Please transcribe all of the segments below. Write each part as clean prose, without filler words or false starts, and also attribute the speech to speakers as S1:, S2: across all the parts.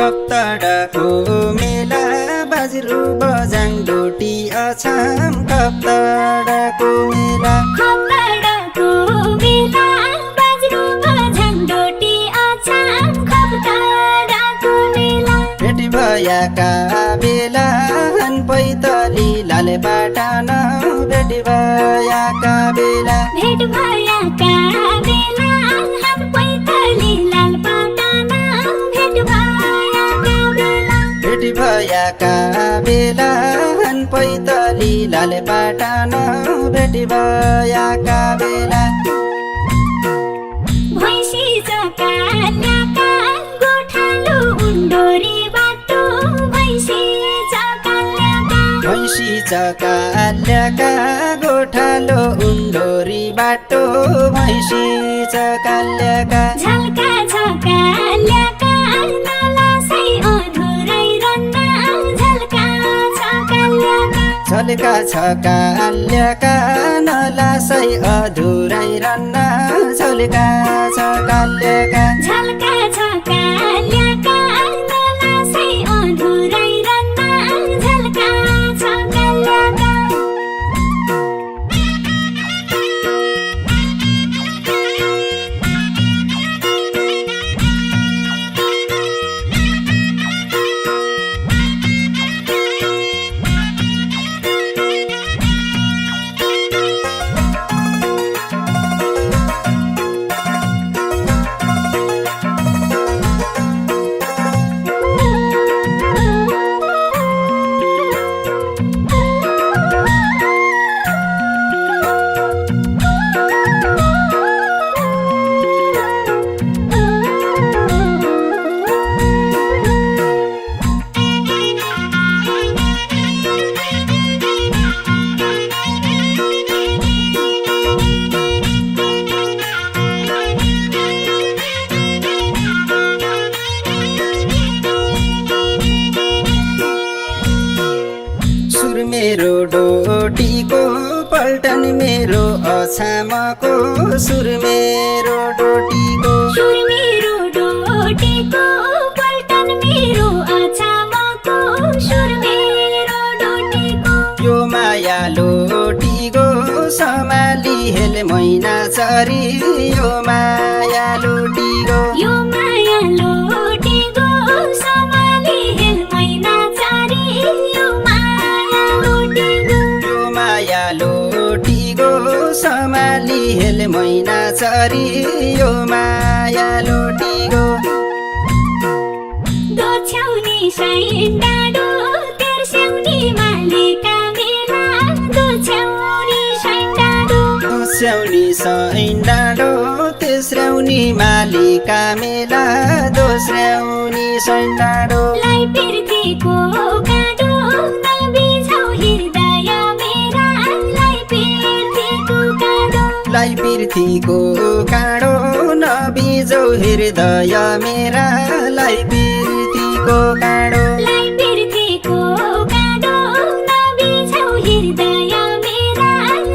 S1: कप्ताडाको मेला बाज्रो बजाङ डोटी अछाम कप्ताडाको मेला
S2: बाज्रो बजाङ डोटी अछाम कप्ताडाको मेला
S1: भेट भएका बेला पैतली लाले बाटान भेट भएका बेला
S2: भेट भएका बेला पैतली लाल बाटान भेट
S1: भएका बेला पैतली लाले पाटान भेट भएका बेला
S2: भैँसी चकाल्याका गोठालो उन्डोरी बाटो भैँसी
S1: चकाल्याका गोठालो उन्डोरी बाटो भैँसी चकाल्याका
S2: झल्का झकाल्याका नलासै अधुरै रन्ना
S1: झल्का छकाल्याका नलासै अधुरै रन्ना झल्का छकाल्याका
S2: झल्का झकाल्याका नलासै अधुरै रन्ना झल्का छकाल्याका
S1: मेरो डोटीको पल्टन मेरो अछामको सुर मेरो डोटीको
S2: पल्टन मेरो अछामको सुर मेरो डोटीको
S1: यो माया लोटीको समाली हेल मैना चरी यो माया लोटीको
S2: समाली हेल मैना चरी
S1: समाली हेल मैना चरी यो माया लोटीको
S2: दोछ्याउनी साइन डाँडो तेर्स्याउनी मालिका मेला दोछ्याउनी
S1: साइन डाँडो तेस्र्याउनी मालिका मेला दोस्र्याउनी साइन डाँडो
S2: लाई पिर्तीको काँडो नबिझाउ हृदय मेरा
S1: लाई पिर्थीको काँडो नबिझौ हृदय मेरा लाई पिर्थीको काँडो
S2: नबिझाउ हृदय मेरा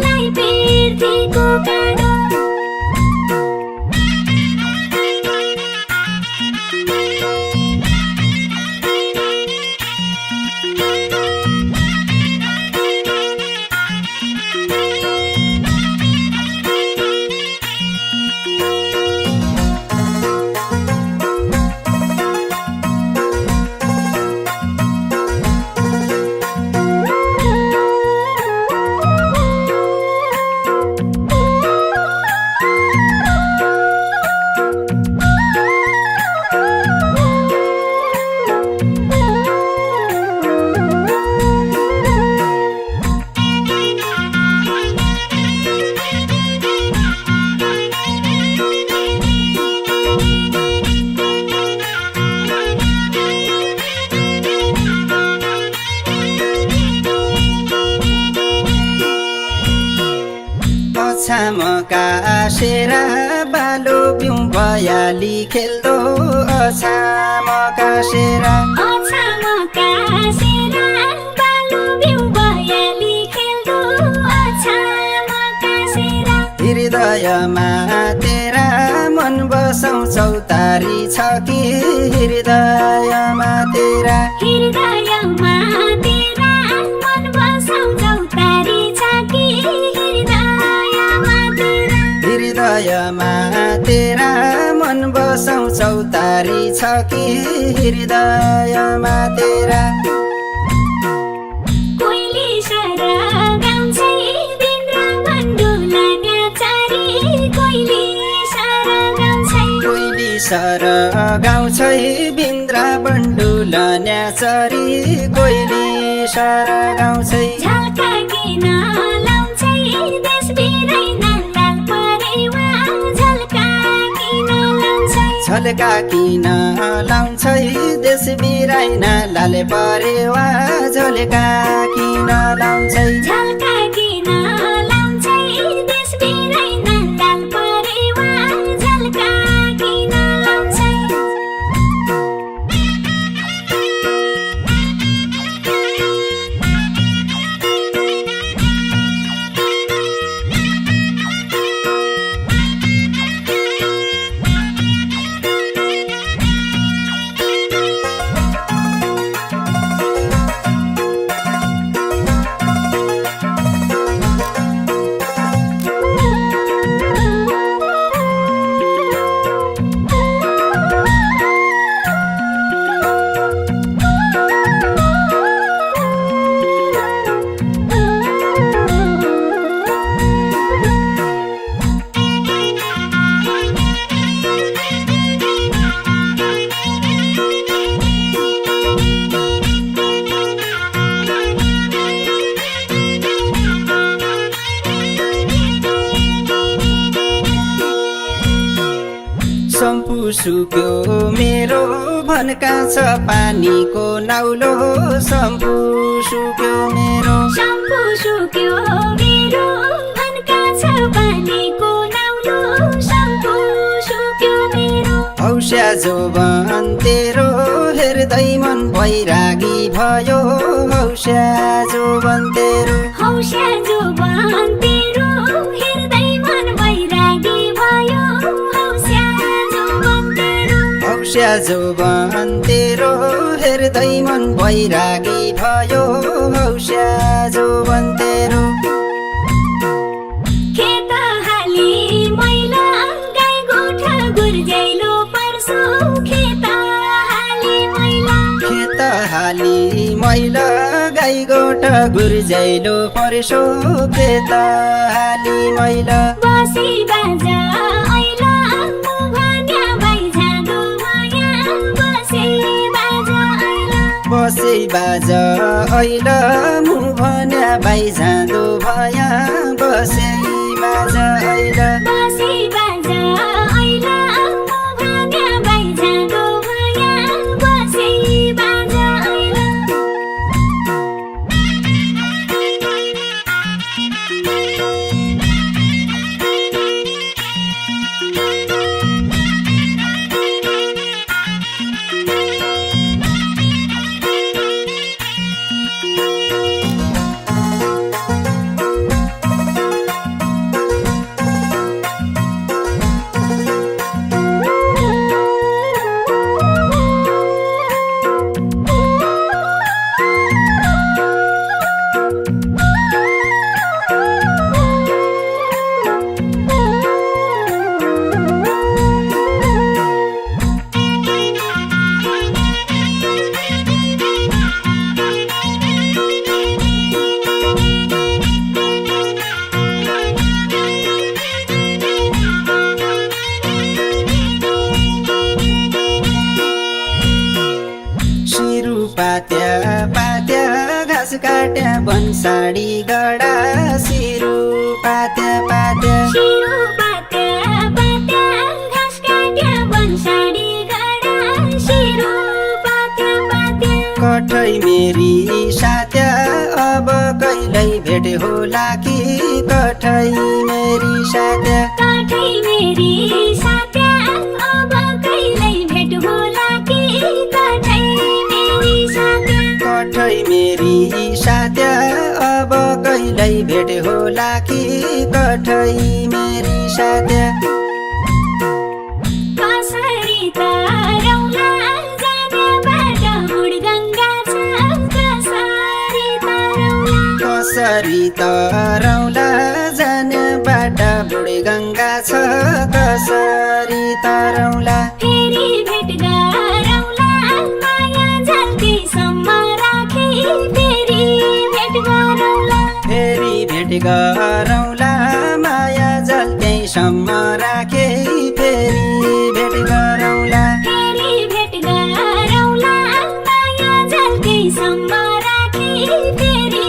S2: लाई पिर्थीको काँडो
S1: अछामका सेरा बालो बिउ भयाली खेल्दो अछामका सेरा
S2: अछामका सेरा बालो बिउ भयाली खेल्दो अछामका सेरा
S1: हृदयमा तेरा मन बसाउँछौ तारी छ कि हृदयमा तेरा
S2: हृदयमा तेरा मन बसाउँछौ तारी छ कि हृदयमा तेरा
S1: हृदयमा तेरा मन बसाउँछौ तारी छ कि हृदयमा तेरा
S2: कोइली सारा गाउँछै बिन्द्रा बन्डुला न्याचारी कोइली सारा गाउँछै
S1: कोइली सर गाउँछै बिन्द्रा बन्डुल न्याचरी कोइली सर गाउँछै
S2: झल्का किन लाउँछै देश बिराइना लाल परेवा झल्का किन लाउँछै
S1: झल्का किन लाउँछै देश बिराइना लाल परेवा झल्का किन लाउँछै
S2: झल्का किन लाउँछै देश बिराइना लाल परेवा झल्का किन लाउँछै
S1: सम्पु सुक्यो मेरो भनका छ पानीको नाउलो सम्पु सुक्यो मेरो
S2: सम्पु सुक्यो मेरो भनका छ पानीको नाउलो सम्पु सुक्यो मेरो
S1: हौस्या जोबन तेरो हेर्दै मन बैरागी भयो हौस्या जोबन तेरो
S2: हौस्या जोबन तेरो हेर्दै मन बैरागी भयो हौस्या जोबन तेरो
S1: हौस्या जोबन तेरो हेर्दै मन बैरागी भयो हौस्या जोबन तेरो
S2: खेत हाली मैला गाई गोठा गुर्जैलो पर्सो खेत हाली मैला
S1: खेत हाली मैला गाई गोठ गुर्जैलो पर्सो खेत हाली मैला
S2: बसी बाजा ऐला मुभान्या बाइझाँदो माया बसी बाजा ऐला
S1: बसै बाज ऐल मुभन्या बाइझाँदो भया बसै बाज ऐल
S2: बसी बाजा ऐला मुभान्या बाइझाँदो माया बसी बाजा ऐला
S1: काट्या बनसाडी गडा सिरु पात्या पात्या
S2: शिरो पात्या पात्या घाँस काट्या बनसाडी गडा शिरो पात्या पात्या
S1: कठै मेरी सात्या अब कहिल्यै भेट होला कि कठै मेरी साथ्या
S2: काठै मेरी साथ्या अब कहिल्यै भेट होला कि काठै मेरी साथ्या
S1: कठै मेरी साथ्या अब कहिल्यै भेट होला कि कठै मेरी साथ्या
S2: कसरी तरौला जाने बाटो बुढगङ्गा छ कसरी तरौला
S1: कसरी तरौला जाने बाटा बुढीगङ्गा छ कसरी तरौला
S2: फेरि भेट गरौला माया झल्केसम्म राखी फेरि भेट गरौला
S1: फेरि भेट गरौला माया जल्दैसम्म राखे फेरि भेट गरौला
S2: फेरि भेट गरौला माया झल्केसम्म राखी फेरि